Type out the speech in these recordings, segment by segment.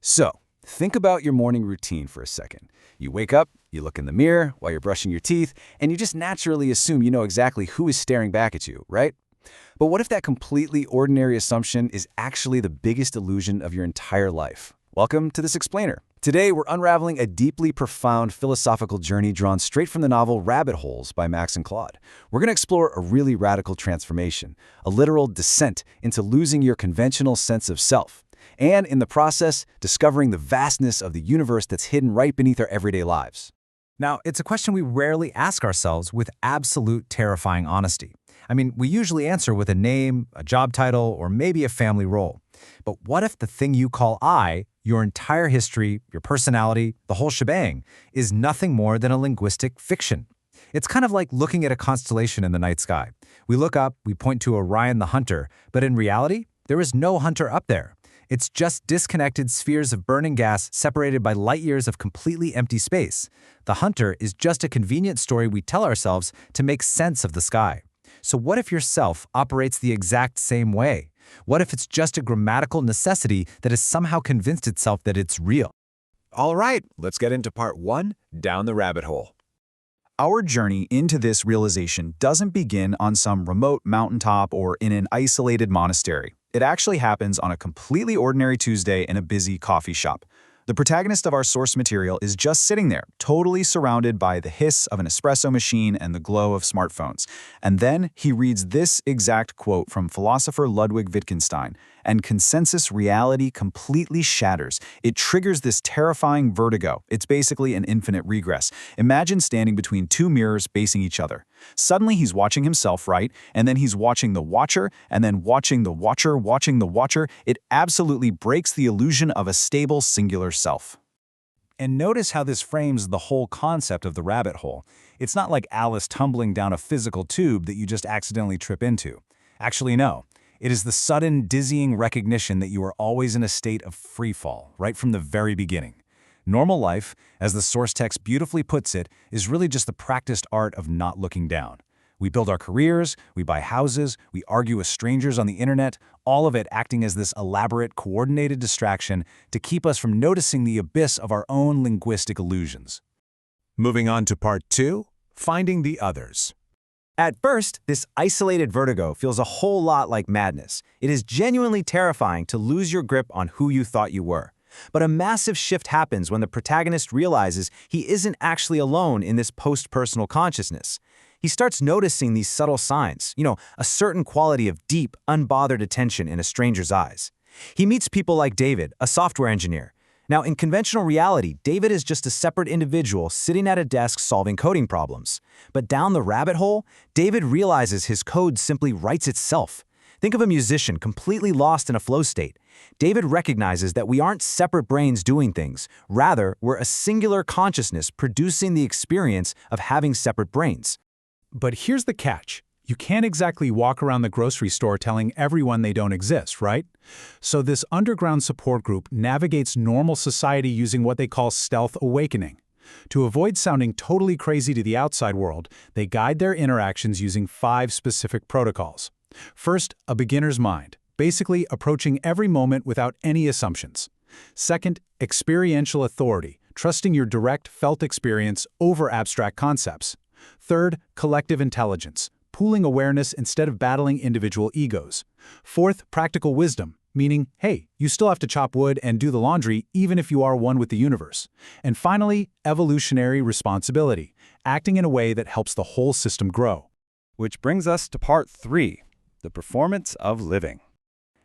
So, think about your morning routine for a second. You wake up, you look in the mirror while you're brushing your teeth, and you just naturally assume you know exactly who is staring back at you, right? But what if that completely ordinary assumption is actually the biggest illusion of your entire life? Welcome to This Explainer. Today, we're unraveling a deeply profound philosophical journey drawn straight from the novel Rabbit Holes by Max and Claude. We're going to explore a really radical transformation, a literal descent into losing your conventional sense of self, and in the process, discovering the vastness of the universe that's hidden right beneath our everyday lives. Now, it's a question we rarely ask ourselves with absolute terrifying honesty. We usually answer with a name, a job title, or maybe a family role. But what if the thing you call I, your entire history, your personality, the whole shebang, is nothing more than a linguistic fiction? It's kind of like looking at a constellation in the night sky. We look up, we point to Orion the hunter, but in reality, there is no hunter up there. It's just disconnected spheres of burning gas separated by light years of completely empty space. The hunter is just a convenient story we tell ourselves to make sense of the sky. So what if your self operates the exact same way? What if it's just a grammatical necessity that has somehow convinced itself that it's real? All right, let's get into part 1, Down the Rabbit Hole. Our journey into this realization doesn't begin on some remote mountaintop or in an isolated monastery. It actually happens on a completely ordinary Tuesday in a busy coffee shop. The protagonist of our source material is just sitting there, totally surrounded by the hiss of an espresso machine and the glow of smartphones. And then he reads this exact quote from philosopher Ludwig Wittgenstein, and consensus reality completely shatters. It triggers this terrifying vertigo. It's basically an infinite regress. Imagine standing between two mirrors facing each other. Suddenly he's watching himself, right? And then he's watching the watcher, and then watching the watcher, watching the watcher. It absolutely breaks the illusion of a stable, singular self. And notice how this frames the whole concept of the rabbit hole. It's not like Alice tumbling down a physical tube that you just accidentally trip into. Actually, no. It is the sudden, dizzying recognition that you are always in a state of free fall, right from the very beginning. Normal life, as the source text beautifully puts it, is really just the practiced art of not looking down. We build our careers, we buy houses, we argue with strangers on the internet, all of it acting as this elaborate, coordinated distraction to keep us from noticing the abyss of our own linguistic illusions. Moving on to part 2, Finding the Others. At first, this isolated vertigo feels a whole lot like madness. It is genuinely terrifying to lose your grip on who you thought you were. But a massive shift happens when the protagonist realizes he isn't actually alone in this post-personal consciousness. He starts noticing these subtle signs, a certain quality of deep, unbothered attention in a stranger's eyes. He meets people like David, a software engineer. Now, in conventional reality, David is just a separate individual sitting at a desk solving coding problems. But down the rabbit hole, David realizes his code simply writes itself. Think of a musician completely lost in a flow state. David recognizes that we aren't separate brains doing things. Rather, we're a singular consciousness producing the experience of having separate brains. But here's the catch. You can't exactly walk around the grocery store telling everyone they don't exist, right? So this underground support group navigates normal society using what they call stealth awakening. To avoid sounding totally crazy to the outside world, they guide their interactions using 5 specific protocols. First, a beginner's mind, basically approaching every moment without any assumptions. Second, experiential authority, trusting your direct, felt experience over abstract concepts. Third, collective intelligence, pooling awareness instead of battling individual egos. Fourth, practical wisdom, meaning, hey, you still have to chop wood and do the laundry even if you are one with the universe. And finally, evolutionary responsibility, acting in a way that helps the whole system grow. Which brings us to part 3, the performance of living.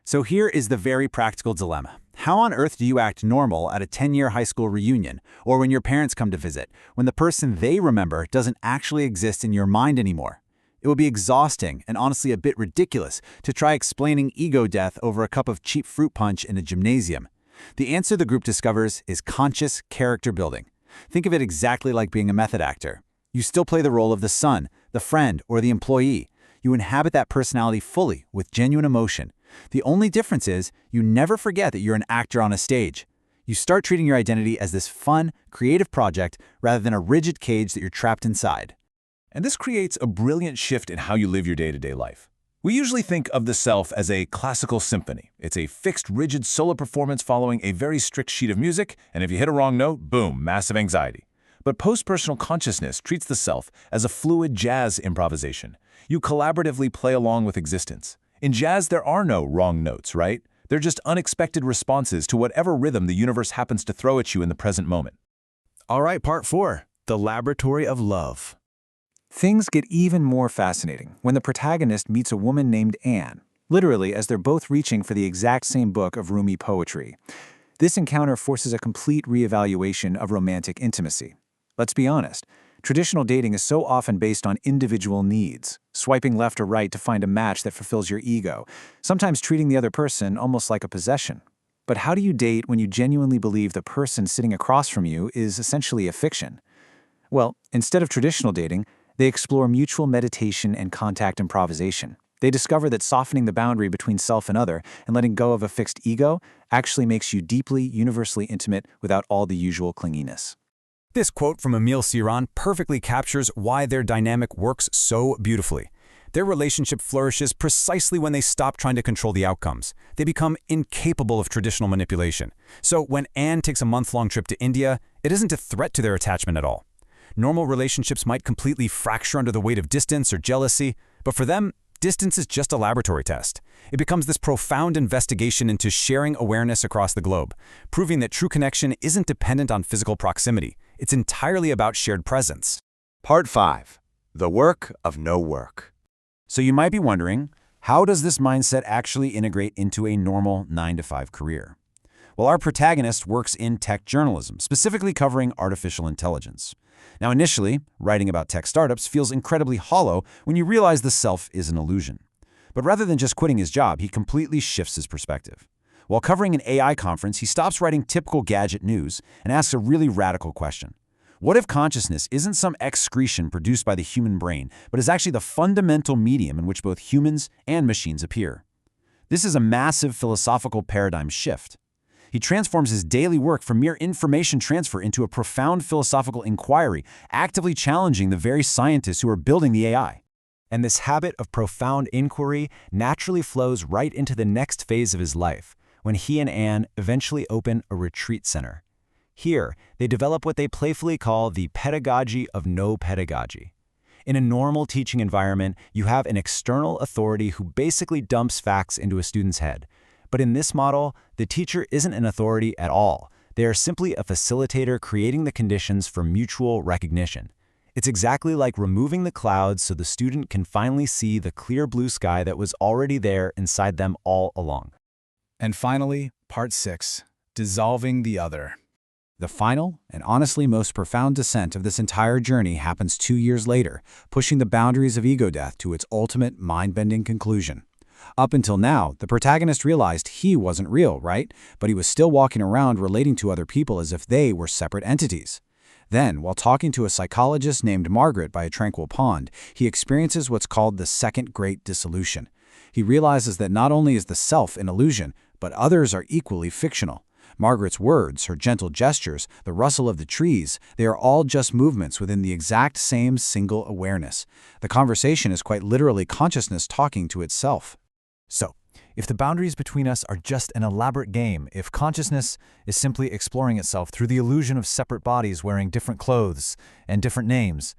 So here is the very practical dilemma. How on earth do you act normal at a 10-year high school reunion, or when your parents come to visit, when the person they remember doesn't actually exist in your mind anymore? It would be exhausting and honestly a bit ridiculous to try explaining ego death over a cup of cheap fruit punch in a gymnasium. The answer the group discovers is conscious character building. Think of it exactly like being a method actor. You still play the role of the son, the friend, or the employee. You inhabit that personality fully with genuine emotion. The only difference is you never forget that you're an actor on a stage. You start treating your identity as this fun, creative project rather than a rigid cage that you're trapped inside. And this creates a brilliant shift in how you live your day-to-day life. We usually think of the self as a classical symphony. It's a fixed, rigid solo performance following a very strict sheet of music, and if you hit a wrong note, boom, massive anxiety. But post-personal consciousness treats the self as a fluid jazz improvisation. You collaboratively play along with existence. In jazz, there are no wrong notes, right? They're just unexpected responses to whatever rhythm the universe happens to throw at you in the present moment. All right, part 4, the laboratory of love. Things get even more fascinating when the protagonist meets a woman named Anne, literally as they're both reaching for the exact same book of Rumi poetry. This encounter forces a complete reevaluation of romantic intimacy. Let's be honest, traditional dating is so often based on individual needs, swiping left or right to find a match that fulfills your ego, sometimes treating the other person almost like a possession. But how do you date when you genuinely believe the person sitting across from you is essentially a fiction? Well, instead of traditional dating, they explore mutual meditation and contact improvisation. They discover that softening the boundary between self and other and letting go of a fixed ego actually makes you deeply, universally intimate without all the usual clinginess. This quote from Emile Cioran perfectly captures why their dynamic works so beautifully. Their relationship flourishes precisely when they stop trying to control the outcomes. They become incapable of traditional manipulation. So when Anne takes a month-long trip to India, it isn't a threat to their attachment at all. Normal relationships might completely fracture under the weight of distance or jealousy, but for them, distance is just a laboratory test. It becomes this profound investigation into sharing awareness across the globe, proving that true connection isn't dependent on physical proximity. It's entirely about shared presence. Part 5, the work of no work. So you might be wondering, how does this mindset actually integrate into a normal 9-to-5 career? Well, our protagonist works in tech journalism, specifically covering artificial intelligence. Now, initially, writing about tech startups feels incredibly hollow when you realize the self is an illusion. But rather than just quitting his job, he completely shifts his perspective. While covering an AI conference, he stops writing typical gadget news and asks a really radical question. What if consciousness isn't some excretion produced by the human brain, but is actually the fundamental medium in which both humans and machines appear? This is a massive philosophical paradigm shift. He transforms his daily work from mere information transfer into a profound philosophical inquiry, actively challenging the very scientists who are building the AI. And this habit of profound inquiry naturally flows right into the next phase of his life, when he and Anne eventually open a retreat center. Here, they develop what they playfully call the pedagogy of no pedagogy. In a normal teaching environment, you have an external authority who basically dumps facts into a student's head. But in this model, the teacher isn't an authority at all. They are simply a facilitator creating the conditions for mutual recognition. It's exactly like removing the clouds so the student can finally see the clear blue sky that was already there inside them all along. And finally, part 6, dissolving the other. The final, and honestly most profound descent of this entire journey happens 2 years later, pushing the boundaries of ego death to its ultimate mind-bending conclusion. Up until now, the protagonist realized he wasn't real, right? But he was still walking around relating to other people as if they were separate entities. Then, while talking to a psychologist named Margaret by a tranquil pond, he experiences what's called the second great dissolution. He realizes that not only is the self an illusion, but others are equally fictional. Margaret's words, her gentle gestures, the rustle of the trees, they are all just movements within the exact same single awareness. The conversation is quite literally consciousness talking to itself. So, if the boundaries between us are just an elaborate game, if consciousness is simply exploring itself through the illusion of separate bodies wearing different clothes and different names,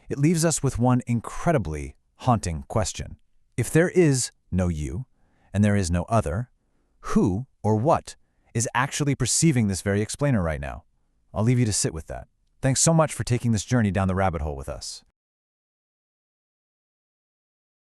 it leaves us with one incredibly haunting question. If there is no you, and there is no other, who or what is actually perceiving this very explainer right now? I'll leave you to sit with that. Thanks so much for taking this journey down the rabbit hole with us.